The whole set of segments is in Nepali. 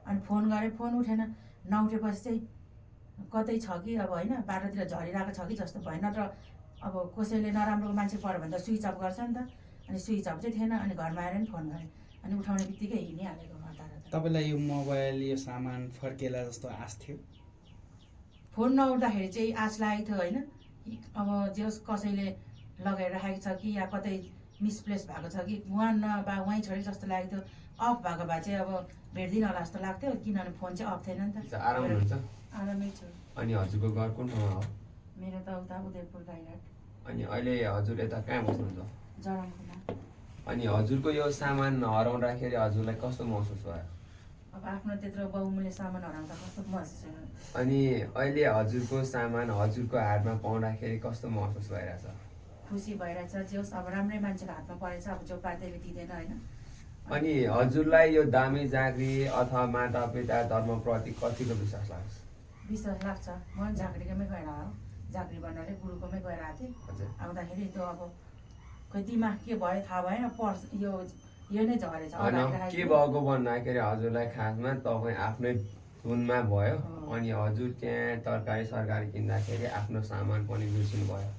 अनि फोन गरेँ, फोन उठेन। नउठेपछि चाहिँ कतै छ कि अब होइन बाटोतिर झरिरहेको छ कि जस्तो भयो। नत्र अब कसैले नराम्रो मान्छे पऱ्यो भने त स्विच अफ गर्छ नि त। अनि स्विच अफ चाहिँ थिएन। अनि घरमा आएर नि फोन गरेँ, अनि उठाउने बित्तिकै हिँडिहालेको हतार। तपाईँलाई यो मोबाइल यो सामान फर्केला जस्तो आश थियो? फोन नउठ्दाखेरि चाहिँ आश लागेको थियो होइन। अब जे होस् कसैले लगाएर राखेको छ कि या कतै मिसप्लेस भएको छ कि उहाँ नभए उहीँ छोडेको जस्तो लागेको थियो। अफ भएको भए चाहिँ अब भेट्दिनँ होला जस्तो लाग्थ्यो, किनभने फोन चाहिँ अफ थिएन नि त। आराम हुनुहुन्छ? आरामै छु। अनि हजुरको घर कुन ठाउँमा हो? मेरो त उता उदयपुर गाईघाट। अनि अहिले हजुर यता कहाँ बस्नुहुन्छ? जरङकोमा। अनि हजुरको यो सामान हराउँदाखेरि हजुरलाई कस्तो महसुस भयो? अब आफ्नो त्यत्रो बहुमूल्य सामान हराउँदा कस्तो महसुस होइन। अनि अहिले हजुरको सामान हजुरको हातमा पाउँदाखेरि कस्तो महसुस भइरहेछ? खुसी भइरहेछ। जे होस् अब राम्रै मान्छेको हातमा परेछ, अब जो पातेले दिँदैन होइन। अनि हजुरलाई यो दामी जाँक्री अथवा माता पिता धर्मप्रति कतिको विश्वास लाग्छ? विश्वास लाग्छ। म झाँक्रीकोमै गएर हो, झाँक्री भन्नाले गुरुकोमै गएर आएको थिएँ। आउँदाखेरि त्यो अब खोइ दिमाग के भयो थाहा भएन, पर्स यो नै झरेछ। होइन के भएको भन्दाखेरि हजुरलाई खासमा तपाईँ आफ्नै धुनमा भयो। अनि हजुर त्यहाँ तरकारी सरकारी किन्दाखेरि आफ्नो सामान पनि बिर्सिनु भयो।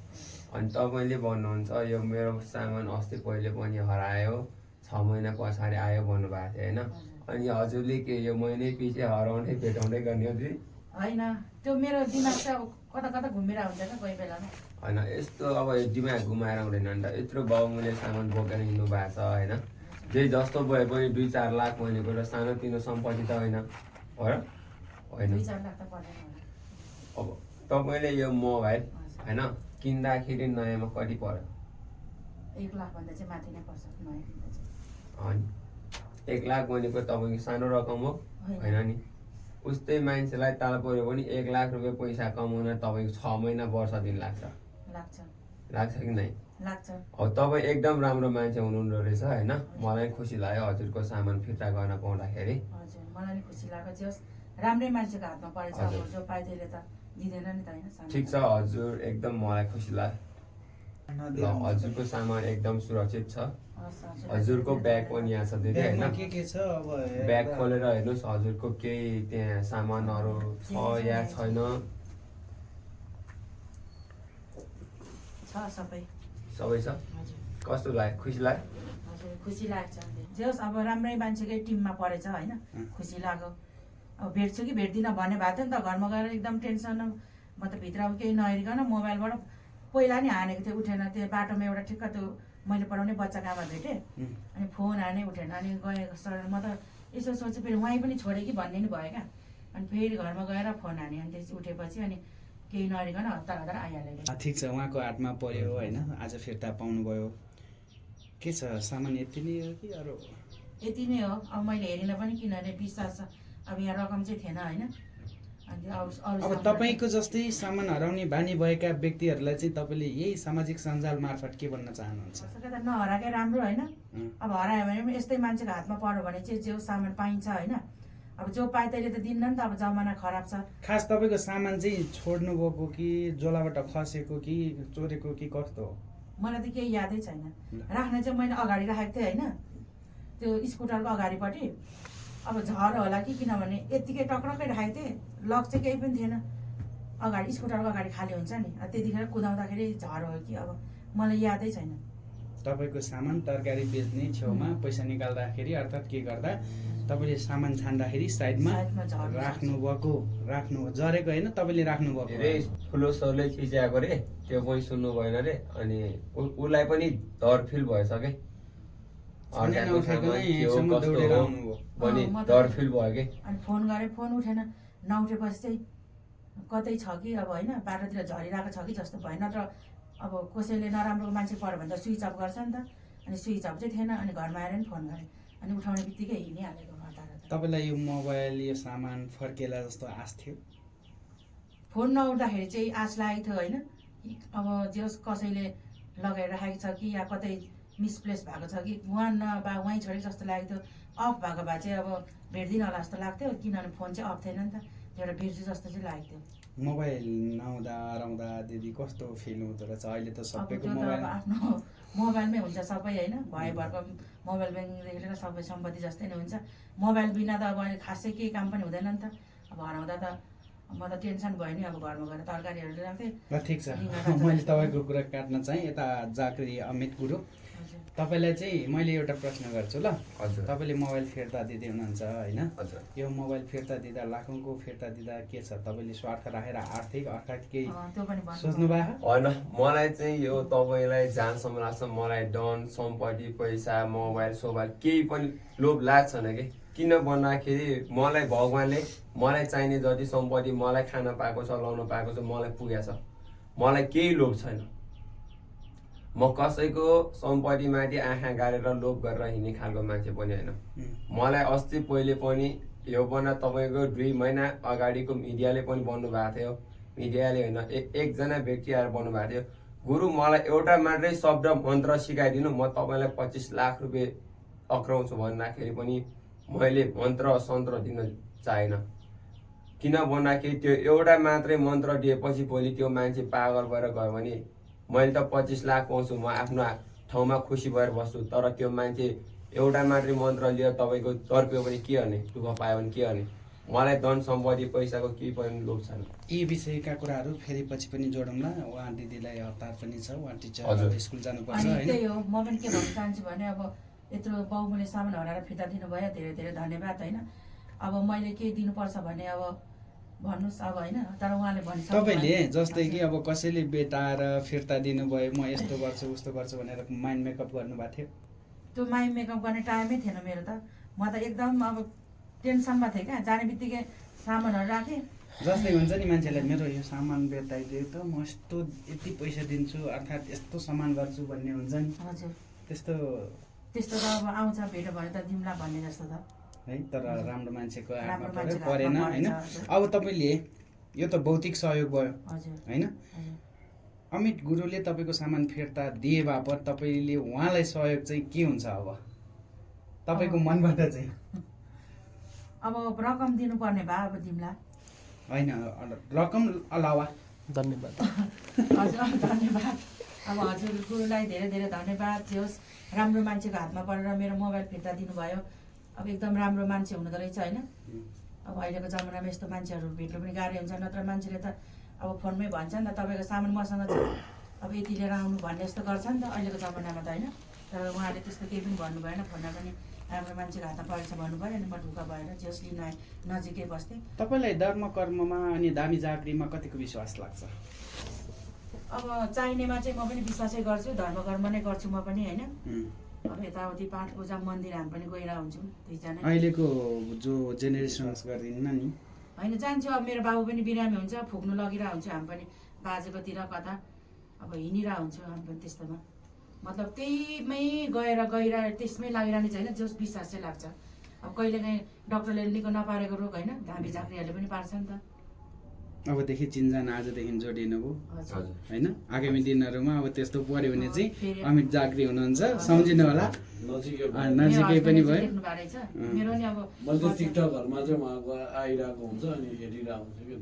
अनि तपाईँले भन्नुहुन्छ यो मेरो सामान अस्ति पहिले पनि हरायो, 6 महिना पछाडि आयो भन्नुभएको थियो होइन। अनि हजुरले के यो महिनै पछि हराउने भेटाउँदै गर्ने हो दिदी? होइन, त्यो मेरो दिमाग चाहिँ अब कता कता घुमिरहेको हुन्छ त कोही बेलामा। होइन यस्तो अब दिमाग घुमाएर हुँदैन नि त। यत्रो बहुमूल्य सामान बोकेर हिँड्नु भएको छ होइन। जे जस्तो भए पनि 2-4 लाख भनेको र सानोतिनो सम्पत्ति त होइन हो? होइन। 2-4 लाख त पर्दैन होला। अब तपाईँले यो मोबाइल होइन किन्दाखेरि नयाँमा कति पर्यो? 1 लाखभन्दा चाहिँ माथि नै पर्छ नयाँ किन्दा चाहिँ। अनि 1 लाख भनेको तपाईँको सानो रकम हो होइन नि। उस्तै मान्छेलाई ताल पऱ्यो भने 1 लाख रुपियाँ पैसा कमाउन तपाईँको 6 महिना वर्ष दिन लाग्छ। लाग्छ कि नै? लाग्छ। अब तपाईँ एकदम राम्रो मान्छे हुनुहुँदो रहेछ होइन। मलाई खुसी लाग्यो हजुरको सामान फिर्ता गर्न पाउँदाखेरि। हजुर मलाई नि खुसी लाग्यो। जे होस् राम्रै मान्छेको हातमा परेछ। अब जो पाए त्यसले त दिँदैन नि त होइन। ठिक छ हजुर, एकदम मलाई खुसी लाग्यो। ल हजुरको सामान एकदम सुरक्षित छ। हजुरको ब्याग पनि यहाँ छ दिदी होइन। के छ अब ब्याग खोलेर हेर्नुहोस् हजुरको केही त्यहाँ सामानहरू छ या छैन। सबै छ? कस्तो लाग्यो? खुसी लाग्यो? हजुर खुसी लाग्छ। जे होस् अब राम्रै मान्छेकै टिममा परेछ होइन। खुसी लाग्यो। अब भेट्छु कि भेट्दिनँ भन्ने भएको थियो नि त। घरमा गएर एकदम टेन्सन। म त भित्र अब केही नहेरिकन मोबाइलबाट पहिला नि हानेको थिएँ, उठेन। त्यो बाटोमा एउटा ठिक्क त्यो मैले पढाउने बच्चाको आमा भेटेँ। अनि फोन हाने उठेन। अनि गएको सर म त यसो सोचेँ फेरि उहीँ पनि छोडेँ कि भन्ने नि भयो क्या। अनि फेरि घरमा गएर फोन हाने। अनि त्यसपछि उठेपछि अनि केही नहेरिकन हतार हतार आइहालेँ। ठिक छ, उहाँको हातमा पर्यो होइन, आज फिर्ता पाउनुभयो। के छ सामान यति नै हो कि अरू? यति नै हो। अब मैले हेरिनँ पनि किनभने विश्वास अब यहाँ रकम चाहिँ थिएन होइन। अनि अब तपाईँको जस्तै सामान हराउने बानी भएका व्यक्तिहरूलाई चाहिँ तपाईँले यही सामाजिक सञ्जाल मार्फत के भन्न चाहनुहुन्छ? नहराएकै राम्रो होइन। अब हरायो भने पनि यस्तै मान्छेको हातमा पर्यो भने चाहिँ जो सामान पाइन्छ होइन। अब जो पाए त्यसले त दिन्न नि त। अब जमाना खराब छ। खास तपाईँको सामान चाहिँ छोड्नु भएको कि जोलाबाट खसेको कि चोरेको कि कस्तो हो? मलाई त केही यादै छैन। राख्ने चाहिँ मैले अगाडि राखेको थिएँ होइन, त्यो स्कुटरको अगाडिपट्टि। अब झर होला कि किनभने यत्तिकै टक्रक्कै राखेको थिएँ। लक चाहिँ केही पनि थिएन। अगाडि स्कुटरको अगाडि खाली हुन्छ नि, त्यतिखेर कुदाउँदाखेरि झर हो कि अब मलाई यादै छैन। तपाईँको सामान तरकारी बेच्ने छेउमा पैसा निकाल्दाखेरि अर्थात् के गर्दा तपाईँले सामान छान्दाखेरि साइडमा राख्नु जरेको होइन, तपाईँले राख्नुभएको धेरै ठुलो सरले खिच्याएको रे, त्यो पनि सुन्नु भएन रे। अनि उसलाई पनि डर फिल भएछ के पनि डर फिल भयो कि। अनि फोन गरेँ, फोन उठेन। नउठेपछि चाहिँ कतै छ कि अब होइन बाटोतिर झरिरहेको छ कि जस्तो भयो। नत्र अब कसैले नराम्रो मान्छे पऱ्यो भने त स्विच अफ गर्छ नि त। अनि स्विच अफ चाहिँ थिएन। अनि घरमा आएर नि फोन गरेँ, अनि उठाउने बित्तिकै हिँडिहालेको हतार। तपाईँलाई यो मोबाइल यो सामान फर्केला जस्तो आश थियो? फोन नउठ्दाखेरि चाहिँ आश लागेको थियो होइन। अब जे होस् कसैले लगाएर राखेको छ कि या कतै मिसप्लेस भएको छ कि उहाँ नभए उहीँ छोडेको जस्तो लागेको थियो। अफ भएको भए चाहिँ अब भेट्दिनँ होला जस्तो लाग्थ्यो, किनभने फोन चाहिँ अफ थिएन नि त। एउटा बिर्सु जस्तो चाहिँ लागेको थियो। मोबाइल नहुँदा हराउँदा दिदी कस्तो फिल हुँदो रहेछ? अहिले त सबैको अब मोबाइल आफ्नो मोबाइलमै हुन्छ सबै होइन भएभरको मोबाइल ब्याङ्किङदेखि लिएर सबै सम्पत्ति जस्तै नै हुन्छ मोबाइल बिना त अब अहिले खासै केही काम पनि हुँदैन नि त अब हराउँदा त म त टेन्सन भयो नि अब घरमा गएर तरकारीहरू ल्याउँथेँ ल ठिक छ मैले तपाईँको कुरा काट्न चाहिँ यता जाकरी अमित गुरु तपाईँलाई चाहिँ मैले एउटा प्रश्न गर्छु ल हजुर तपाईँले मोबाइल फिर्ता दिँदै हुनुहुन्छ होइन हजुर यो मोबाइल फिर्ता दिँदा लाखौँको फिर्ता दिँदा के छ तपाईँले स्वार्थ राखेर आर्थिक अर्थात् केही त्यो पनि सोच्नु भयो होइन मलाई चाहिँ यो तपाईँलाई जहाँसम्म लाग्छ मलाई धन सम्पत्ति पैसा मोबाइल सोबाइल केही पनि लोभ लाग्छ छैन कि किन भन्दाखेरि मलाई भगवान्ले मलाई चाहिने जति सम्पत्ति मलाई खान पाएको छ लाउन पाएको छ मलाई पुगेको छ मलाई केही लोभ छैन म कसैको सम्पत्तिमाथि आँखा गाडेर लोभ गरेर हिँड्ने खालको मान्छे पनि होइन मलाई अस्ति पहिले पनि यो बना तपाईँको 2 महिना अगाडिको मिडियाले पनि भन्नुभएको थियो मिडियाले होइन एकजना व्यक्ति आएर भन्नुभएको थियो गुरु मलाई एउटा मात्रै शब्द मन्त्र सिकाइदिनु म तपाईँलाई 25 लाख रुपियाँ अक्राउँछु भन्दाखेरि पनि मैले मन्त्र सन्त्र दिन चाहेन किन भन्दाखेरि त्यो एउटा मात्रै मन्त्र दिएपछि भोलि त्यो मान्छे पागल भएर गयो भने मैले त 25 लाख पाउँछु म आफ्नो ठाउँमा खुसी भएर बस्छु तर त्यो मान्छे एउटा मात्रै मन्त्र लिएर तपाईँको तर्प्यो भने के गर्ने दुःख पायो भने के गर्ने मलाई धन सम्पत्ति पैसाको केही पनि लोभ छैन यी विषयका कुराहरू फेरि पछि पनि जोडौँला उहाँ दिदीलाई हतार पनि छ उहाँ टिचर स्कुल जानुपर्छ अनि होइन त्यही हो म पनि के भन्न चाहन्छु भने अब यत्रो बाउले सामान हराएर फिर्ता दिनुभयो धेरै धेरै धन्यवाद होइन अब मैले केही दिनुपर्छ भने अब भन्नुहोस् अब होइन तर उहाँले भनिसक्नु तपाईँले जस्तै कि अब कसैले बेटाएर फिर्ता दिनुभयो म यस्तो गर्छु उस्तो गर्छु भनेर माइन्ड मेकअप गर्नुभएको थियो त्यो माइन्ड मेकअप गर्ने टाइमै थिएन मेरो त म त एकदम अब टेन्सनमा थिएँ क्या जाने बित्तिकै सामानहरू राखेँ जस्तै हुन्छ नि मान्छेलाई मेरो यो सामान बेताइदियो त म यस्तो यति पैसा दिन्छु अर्थात् यस्तो सामान गर्छु भन्ने हुन्छ नि हजुर त्यस्तो त्यस्तो त अब आउँछ भेट्यो भने त दिउँला भन्ने जस्तो त है तर राम्रो मान्छेको राम्रो हातमा मान्छेको परेन हातमा होइन परेछ, अब तपाईँले यो त भौतिक सहयोग भयो हजुर होइन हजुर अमित गुरुले तपाईँको सामान फिर्ता दिए बापत तपाईँले उहाँलाई सहयोग चाहिँ के हुन्छ अब तपाईँको मनबाट चाहिँ अब रकम दिनुपर्ने भए अब दिउँला होइन रकम अलावा धन्यवाद हजुर धन्यवाद अब हजुर गुरुलाई धेरै धेरै धन्यवाद जे होस् राम्रो मान्छेको हातमा परेर मेरो मोबाइल फिर्ता दिनुभयो अब एकदम राम्रो मान्छे हुँदो रहेछ होइन अब अहिलेको जमानामा यस्तो मान्छेहरू भेट्नु पनि गाह्रो हुन्छ नत्र मान्छेले त अब फोनमै भन्छ नि त तपाईँको सामान मसँग छ अब यति लिएर आउनु भन्ने जस्तो गर्छ नि त अहिलेको जमानामा त होइन तर उहाँले त्यस्तो केही पनि भन्नु भएन फोनमा पनि राम्रो मान्छेको हातमा परेछ भन्नुभयो अनि म ढुक्क भएर जस लिन नजिकै बस्थेँ तपाईँलाई धर्म कर्ममा अनि दामी जागरीमा कतिको विश्वास लाग्छ अब चाहिनेमा चाहिँ म पनि विश्वासै गर्छु धर्म कर्म नै गर्छु म पनि होइन अब यताउति पाठ पूजा मन्दिर हामी पनि गएर हुन्छौँ दुईजना अहिलेको जो जेनेरेसन गर्दिन्न नि होइन जान्छु अब मेरो बाबु पनि बिरामी हुन्छ फुक्नु लगिरहेको हुन्छ हामी पनि बाजेकोतिर कता अब हिँडिरहेको हुन्छु हामी पनि त्यस्तोमा मतलब त्यहीमै गएर त्यसमै लागिरहने चाहिँ होइन जस विश्वास चाहिँ लाग्छ अब कहिलेकाहीँ डक्टरले निको नपारेको रोग होइन धामी झाँक्रीहरूले पनि पार्छ नि त अबदेखि चिन्जान आजदेखि जोडिनु भयो हजुर होइन आगामी दिनहरूमा अब त्यस्तो पर्यो भने चाहिँ फेरि अमित जागरी हुनुहुन्छ सम्झिनु होला नजिकै नजिकै पनि भयो देख्नु भएको रहेछ मेरो नि अब मैले टिकटकहरूमा चाहिँ उहाँको आइरहेको हुन्छ अनि हेरिरहेको हुन्छ कि